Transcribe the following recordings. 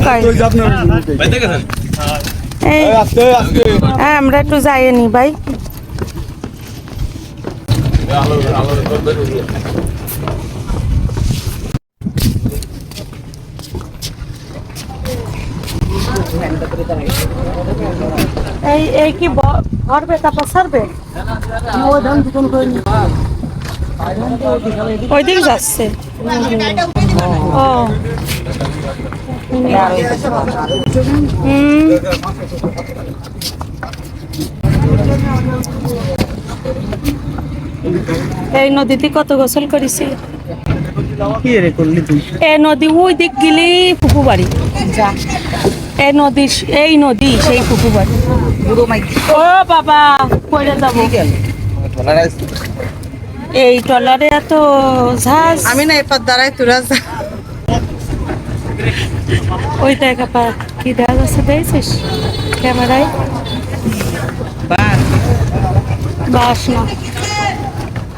কয় হ্যাঁ আমরা একটু যাইনি ভাই। এই কি ভরবে তারপর সারবে ওইদিকে যাচ্ছে। ও এই নদীতে কত গোসল করেছি। এই নদী ওই দিক গেলি পুকু বাড়ি এই নদী সেই পুকু বাড়ি। ও বাবা পড়ে যাবো এই ট্রলারে এত ঝাঁজ। আমি না এপার দাঁড়াই তোরা ওই দেখা পা কি দেখা যাচ্ছে দেখছিস ক্যামেরায় বাস না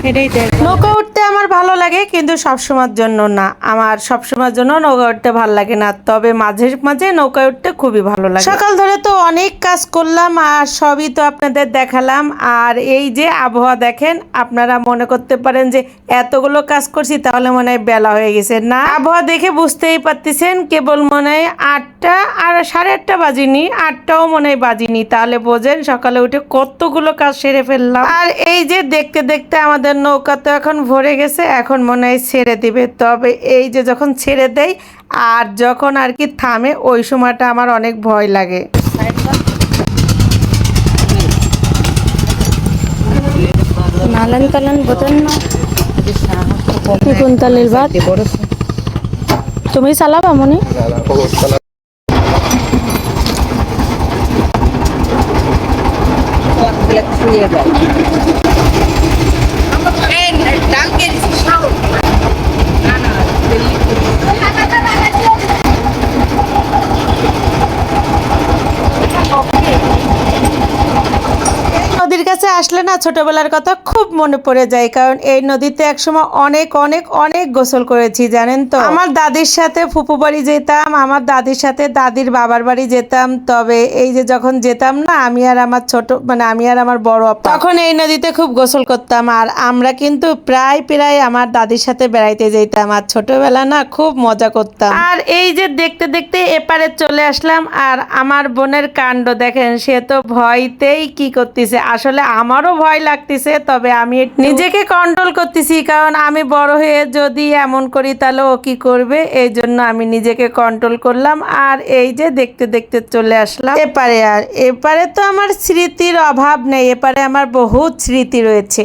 এটাই দেখ। নৌকা উঠতে আমার ভালো লাগে কিন্তু সবসময়ের জন্য না, আমার সবসময়ের জন্য নৌকা উঠতে ভালো লাগে না, তবে মাঝে মাঝে নৌকা উঠতে খুবই ভালো লাগে। সকাল ধরে তো অনেক কাজ করলাম আর সবই তো আপনাদের দেখালাম। আর এই যে আবহাওয়া দেখেন, আপনারা মনে করতে পারেন যে এতগুলো কাজ করছি তাহলে মনে হয় বেলা হয়ে গেছে, না আবহাওয়া দেখে বুঝতেই পারতেছেন কেবল মনে হয় 8টা আর 8:30 বাজিনি, 8টাও মনে হয় বাজিনি, তাহলে বোঝেন সকালে উঠে কতগুলো কাজ সেরে ফেললাম। আর এই যে দেখতে দেখতে আমাদের নৌকা তো এখন ভরে গেছে, এখন মনে হয় ছেড়ে দিবে। তবে এই যে যখন ছেড়ে দেয় আর যখন আর কি থামে ওই সময়টা আমার অনেক ভয় লাগে। নালান তালান বোঝেন না কোন তালের ভাত তুমি চালাবা মনে নদীর কাছে আসলে না ছোটবেলার কথা খুব মনে পড়ে যায়, কারণ এই নদীতে একসময় অনেক অনেক অনেক গোসল করেছি জানেন তো। আমার দাদির সাথে ফুপু বাড়ি যেতাম, আমার দাদির সাথে দাদির বাবার বাড়ি যেতাম। তবে এই যে যখন যেতাম না আমি আর আমার ছোট আমি আর আমার বড় আপা, তখন এই নদীতে খুব গোসল করতাম। আর আমরা কিন্তু প্রায় আমার দাদির সাথে বেড়াইতে যেতাম আর ছোটবেলা না খুব মজা করতাম। আর এই যে দেখতে দেখতে এপারে চলে আসলাম আর আমার বোনের কাণ্ড দেখেন, সে তো ভয়তেই কি করতেছে, আসলে আমারও ভয় লাগতেছে, তবে আমি নিজেকে কন্ট্রোল করতেছি, কারণ আমি বড় হয়ে যদি এমন করি তাহলে ও কি করবে, এই জন্য আমি নিজেকে কন্ট্রোল করলাম। আর এই যে দেখতে দেখতে চলে আসলাম এপারে। আর এপারে তো আমার স্মৃতির অভাব নেই, এপারে আমার বহুত স্মৃতি রয়েছে।